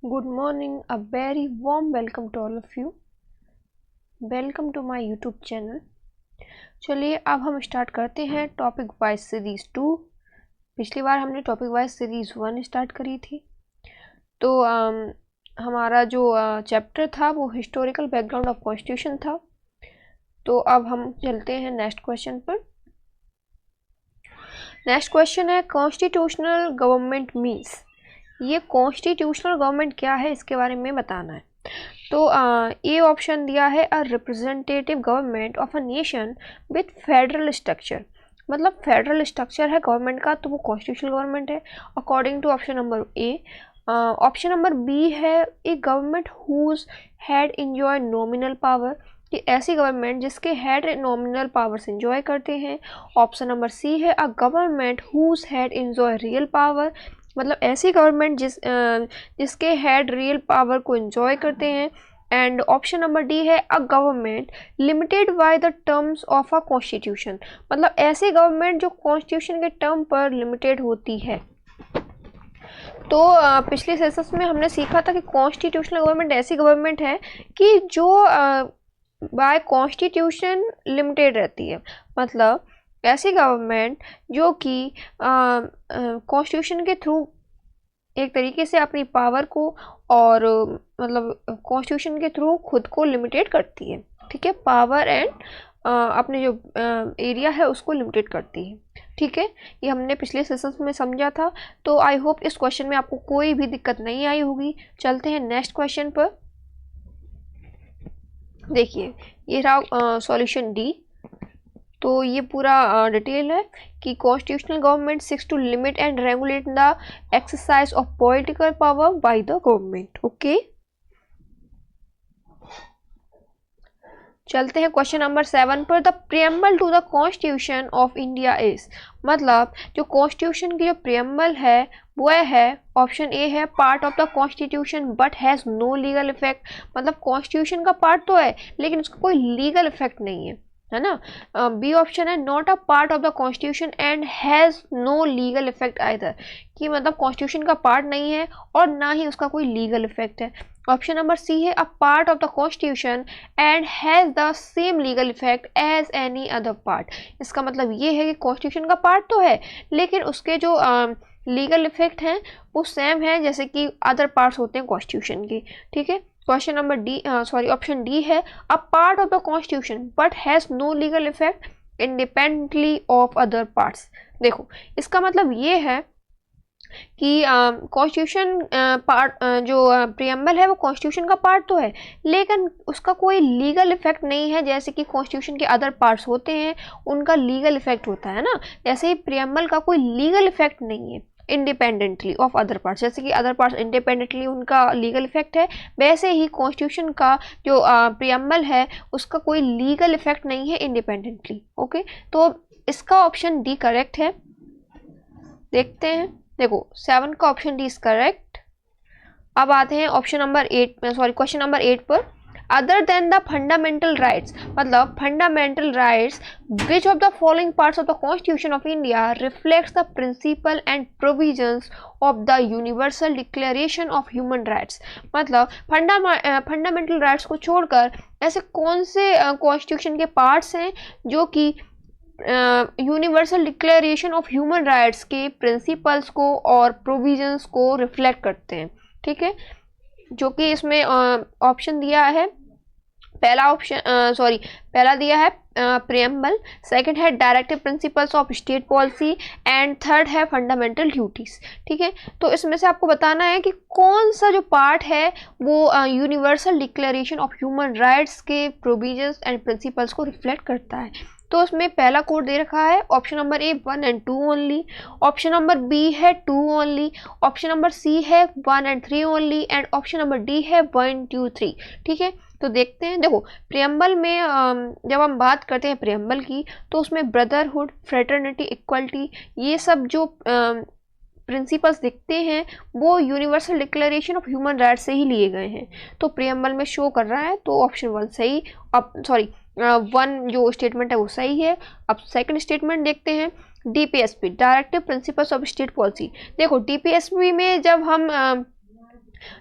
Good morning, a very warm welcome to all of you. Welcome to my YouTube channel. चलिए अब हम start करते हैं topic wise series 2। पिछली बार हमने टॉपिक वाइज सीरीज़ 1 स्टार्ट करी थी। तो हमारा जो चैप्टर था वो हिस्टोरिकल बैकग्राउंड ऑफ कॉन्स्टिट्यूशन था। तो अब हम चलते हैं नेक्स्ट क्वेश्चन पर। नेक्स्ट क्वेश्चन है कॉन्स्टिट्यूशनल गवर्नमेंट मीन्स। ये कॉन्स्टिट्यूशनल गवर्नमेंट क्या है इसके बारे में बताना है। तो ए ऑप्शन दिया है a representative government of a nation with federal structure, मतलब फेडरल स्ट्रक्चर है गवर्नमेंट का, तो वो कॉन्स्टिट्यूशनल गवर्नमेंट है according to option number A. Option number B है a government whose had enjoy nominal power, कि ऐसी गवर्नमेंट जिसके हेड नॉमिनल पावर्स इंजॉय करते हैं। ऑप्शन नंबर सी है a government whose had enjoy real power, मतलब ऐसी गवर्नमेंट जिसके हेड रियल पावर को एंजॉय करते हैं। एंड ऑप्शन नंबर डी है a government limited by the terms of a constitution, मतलब ऐसी गवर्नमेंट जो कॉन्स्टिट्यूशन के टर्म पर लिमिटेड होती है। तो पिछले सेशंस में हमने सीखा था कि कॉन्स्टिट्यूशनल गवर्नमेंट ऐसी गवर्नमेंट है कि जो बाय कॉन्स्टिट्यूशन लिमिटेड रहती है, मतलब ऐसी गवर्नमेंट जो कि कॉन्स्टिट्यूशन के थ्रू एक तरीके से अपनी पावर को और मतलब कॉन्स्टिट्यूशन के थ्रू खुद को लिमिटेड करती है। ठीक है, पावर एंड अपने जो एरिया है उसको लिमिटेड करती है। ठीक है, ये हमने पिछले सेशंस में समझा था। तो आई होप इस क्वेश्चन में आपको कोई भी दिक्कत नहीं आई होगी। चलते हैं नेक्स्ट क्वेश्चन पर। देखिए ये रहा सॉल्यूशन डी। तो ये पूरा डिटेल है कि constitutional government seeks to limit and regulate the exercise of political power by the government. Okay, चलते हैं क्वेश्चन नंबर 7 पर। The preamble to the constitution of India is, मतलब जो कॉन्स्टिट्यूशन की जो प्रियम्बल है वह है ऑप्शन ए है part of the constitution but has no legal effect, मतलब कॉन्स्टिट्यूशन का पार्ट तो है लेकिन उसका कोई लीगल इफेक्ट नहीं है ना। बी ऑप्शन है not a part of the constitution and has no legal effect either, कि मतलब कॉन्स्टिट्यूशन का पार्ट नहीं है और ना ही उसका कोई लीगल इफेक्ट है। ऑप्शन नंबर सी है a part of the constitution and has the same legal effect as any other part, इसका मतलब ये है कि कॉन्स्टिट्यूशन का पार्ट तो है लेकिन उसके जो लीगल इफेक्ट हैं वो सेम है जैसे कि अदर पार्ट्स होते हैं कॉन्स्टिट्यूशन के। ठीक है, question number D option D है a part of the constitution but has no legal effect independently of other parts. देखो इसका मतलब ये है कि कॉन्स्टिट्यूशन पार्ट जो प्रियम्बल है वो कॉन्स्टिट्यूशन का पार्ट तो है लेकिन उसका कोई लीगल इफेक्ट नहीं है, जैसे कि कॉन्स्टिट्यूशन के अदर पार्ट्स होते हैं उनका लीगल इफेक्ट होता है ना, जैसे ही प्रियम्बल का कोई लीगल इफेक्ट नहीं है इंडिपेंडेंटली ऑफ अदर पार्ट्स, जैसे कि अदर पार्ट्स इंडिपेंडेंटली उनका लीगल इफेक्ट है, वैसे ही कॉन्स्टिट्यूशन का जो प्रियम्बल है उसका कोई लीगल इफेक्ट नहीं है इंडिपेंडेंटली। ओके, तो इसका ऑप्शन डी करेक्ट है। देखते हैं, देखो 7 का ऑप्शन डी इज करेक्ट। अब आते हैं ऑप्शन नंबर 8 क्वेश्चन नंबर 8 पर। Other than the fundamental rights, मतलब fundamental rights which of the following parts of the constitution of India reflects the principle and provisions of the universal declaration of human rights, मतलब fundamental rights को छोड़कर ऐसे कौन से constitution के parts हैं जो कि universal declaration of human rights के प्रिंसिपल्स को और प्रोविजंस को रिफ्लेक्ट करते हैं। ठीक है, जो कि इसमें ऑप्शन दिया है, पहला दिया है प्रियम्बल, सेकंड है directive principles of state policy and third है फंडामेंटल ड्यूटीज। ठीक है, तो इसमें से आपको बताना है कि कौन सा जो पार्ट है वो universal declaration of human rights के प्रोविजंस एंड प्रिंसिपल्स को रिफ्लेक्ट करता है। तो उसमें पहला कोड दे रखा है option number A 1 and 2 only, option number B है 2 ओनली, ऑप्शन नंबर सी है 1 and 3 only and option number D है 1 2 3। ठीक है, तो देखते हैं। देखो प्रियम्बल में जब हम बात करते हैं प्रियम्बल की तो उसमें ब्रदरहुड, फ्रेटर्निटी, इक्वलिटी ये सब जो प्रिंसिपल्स दिखते हैं वो universal declaration of human rights से ही लिए गए हैं। तो प्रियम्बल में शो कर रहा है तो ऑप्शन 1 सही, अब 1 जो स्टेटमेंट है वो सही है। अब सेकंड स्टेटमेंट देखते हैं, DPSP directive principles of state policy. देखो डीपीएसपी में जब हम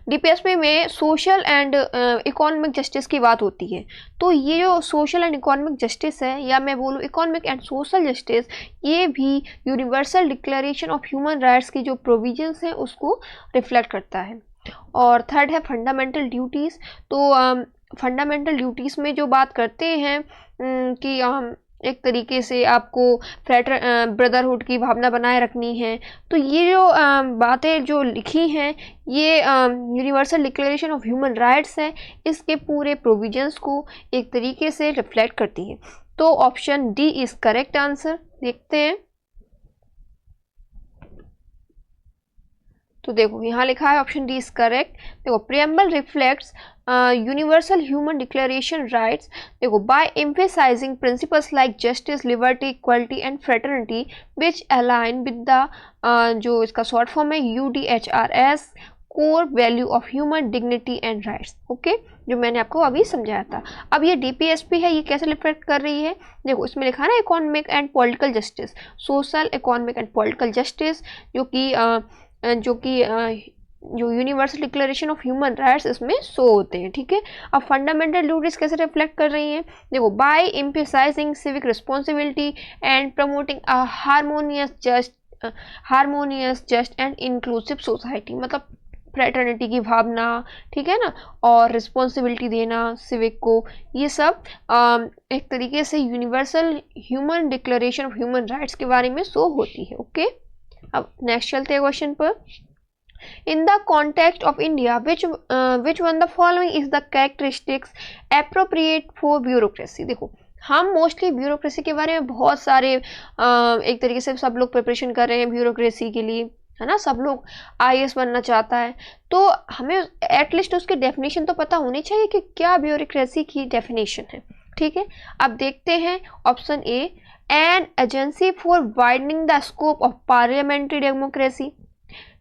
डीपीएसपी में सोशल एंड इकोनॉमिक जस्टिस की बात होती है। तो ये जो सोशल एंड इकोनॉमिक जस्टिस है, या मैं बोलूँ इकोनॉमिक एंड सोशल जस्टिस, ये भी universal declaration of human rights की जो प्रोविजंस हैं उसको रिफ्लेक्ट करता है। और थर्ड है फंडामेंटल ड्यूटीज़। तो फंडामेंटल ड्यूटीज़ में जो बात करते हैं कि हम एक तरीके से आपको ब्रदरहुड की भावना बनाए रखनी है। तो ये जो बातें जो लिखी हैं ये universal declaration of human rights है, इसके पूरे प्रोविजंस को एक तरीके से रिफ्लेक्ट करती है। तो option D is correct answer. देखते हैं, तो देखो यहाँ लिखा है ऑप्शन डी इज करेक्ट। देखो preamble reflects universal human declaration rights, देखो by emphasising principles like justice, liberty, equality and fraternity which align with the जो इसका शॉर्ट फॉर्म है UDHRS, core value of human dignity and rights. Okay, जो मैंने आपको अभी समझाया था। अब ये DPSP है, ये कैसे रिफ्लेक्ट कर रही है? देखो इसमें लिखा है ना economic and political justice, social, economic and political justice, जो कि जो universal declaration of human rights इसमें शो होते हैं। ठीक है, अब फंडामेंटल ड्यूटीज कैसे रिफ्लेक्ट कर रही हैं? देखो by emphasising civic responsibility and promoting a harmonious just and inclusive society, मतलब फ्रेटर्निटी की भावना, ठीक है ना, और रिस्पॉन्सिबिलिटी देना सिविक को, ये सब एक तरीके से universal human declaration of human rights के बारे में शो होती है। ओके, अब नेक्स्ट चलते हैं क्वेश्चन पर। In the context of India which one the following is the characteristics appropriate for bureaucracy. देखो हम मोस्टली ब्यूरोक्रेसी के बारे में बहुत सारे एक तरीके से सब लोग प्रिपरेशन कर रहे हैं ब्यूरोक्रेसी के लिए, है ना, सब लोग IAS बनना चाहता है। तो हमें एटलीस्ट उसकी डेफिनेशन तो पता होनी चाहिए कि क्या ब्यूरोक्रेसी की डेफिनेशन है। ठीक है, अब देखते हैं option A, an agency for widening the scope of parliamentary democracy.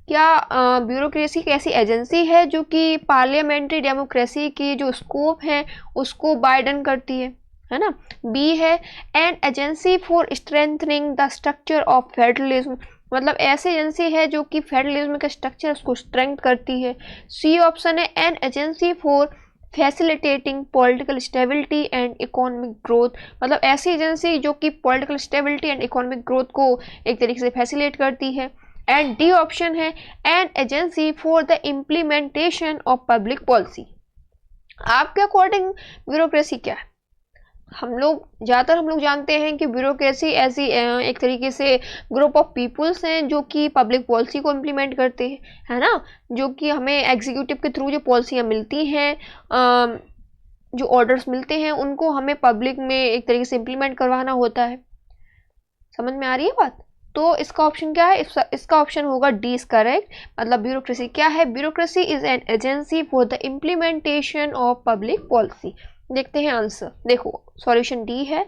क्या ब्यूरोक्रेसी एक ऐसी एजेंसी है जो कि पार्लियामेंट्री डेमोक्रेसी की जो स्कोप है उसको वाइडन करती है ना। बी है an agency for strengthening the structure of federalism, मतलब ऐसी एजेंसी है जो कि फेडरलिज्म के स्ट्रक्चर उसको स्ट्रेंथ करती है। सी ऑप्शन है an agency for facilitating political stability and economic growth, मतलब ऐसी एजेंसी जो कि political stability and economic growth को एक तरीके से फैसिलिटेट करती है। एंड डी ऑप्शन है an agency for the implementation of public policy. आपके अकॉर्डिंग ब्यूरोक्रेसी क्या है? हम लोग जानते हैं कि ब्यूरोक्रेसी ऐसी एक तरीके से ग्रुप ऑफ पीपुल्स हैं जो कि पब्लिक पॉलिसी को इम्प्लीमेंट करते हैं, है ना, जो कि हमें एग्जीक्यूटिव के थ्रू जो पॉलिसियाँ मिलती हैं, जो ऑर्डर्स मिलते हैं, उनको हमें पब्लिक में एक तरीके से इम्प्लीमेंट करवाना होता है। समझ में आ रही है बात? तो इसका ऑप्शन क्या है? इसका ऑप्शन होगा डी इज करेक्ट। मतलब ब्यूरोक्रेसी क्या है? Bureaucracy is an agency for the implementation of public policy. देखते हैं आंसर। देखो सॉल्यूशन डी है,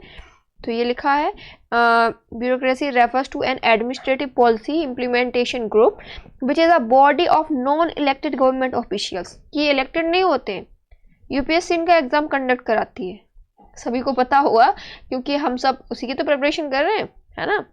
तो ये लिखा है bureaucracy refers to an administrative policy implementation group which is a body of non elected government officials. ये इलेक्टेड नहीं होते हैं, यूपीएससी इनका एग्जाम कंडक्ट कराती है, सभी को पता होगा क्योंकि हम सब उसी की तो प्रिपरेशन कर रहे हैं, है ना।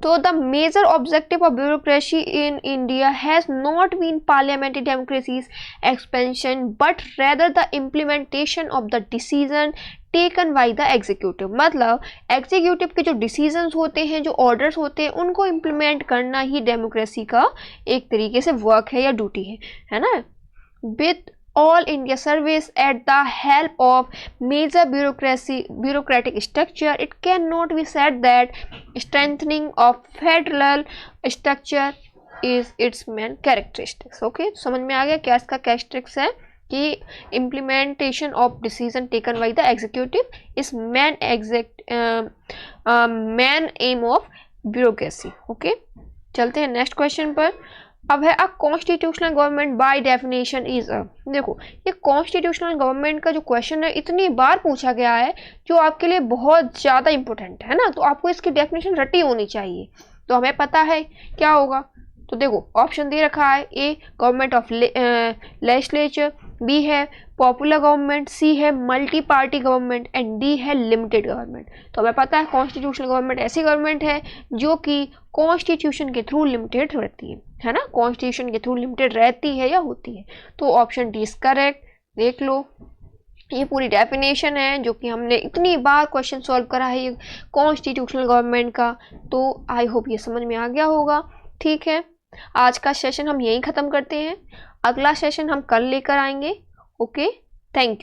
तो the major objective of bureaucracy in India has not been parliamentary democracy's expansion but rather the implementation of the decision taken by the executive, मतलब एग्जीक्यूटिव के जो डिसीजंस होते हैं, जो ऑर्डर्स होते हैं, उनको इम्प्लीमेंट करना ही डेमोक्रेसी का एक तरीके से वर्क है या ड्यूटी है ना। With all India service at the help of major bureaucratic structure, it cannot be said that strengthening of federal structure is its main characteristics. Okay, समझ में आ गया क्या इसका characteristics है कि implementation of decision taken by the executive is main aim of bureaucracy. Okay, चलते हैं next question पर। अब है a constitutional government by definition is a. देखो ये कॉन्स्टिट्यूशनल गवर्नमेंट का जो क्वेश्चन है इतनी बार पूछा गया है जो आपके लिए बहुत ज़्यादा इंपॉर्टेंट है ना, तो आपको इसकी डेफिनेशन रटी होनी चाहिए। तो हमें पता है क्या होगा, तो देखो ऑप्शन दे रखा है a government of legislature, B है पॉपुलर गवर्नमेंट, सी है multi party government and D है लिमिटेड गवर्नमेंट। तो हमें पता है कॉन्स्टिट्यूशनल गवर्नमेंट ऐसी गवर्नमेंट है जो कि कॉन्स्टिट्यूशन के थ्रू लिमिटेड रहती है ना, कॉन्स्टिट्यूशन के थ्रू लिमिटेड रहती है या होती है। तो ऑप्शन डी इज करेक्ट। देख लो ये पूरी डेफिनेशन है जो कि हमने इतनी बार क्वेश्चन सॉल्व करा है ये कॉन्स्टिट्यूशनल गवर्नमेंट का। तो आई होप ये समझ में आ गया होगा। ठीक है, आज का सेशन हम यहीं ख़त्म करते हैं, अगला सेशन हम कल लेकर आएंगे। Okay, thank you.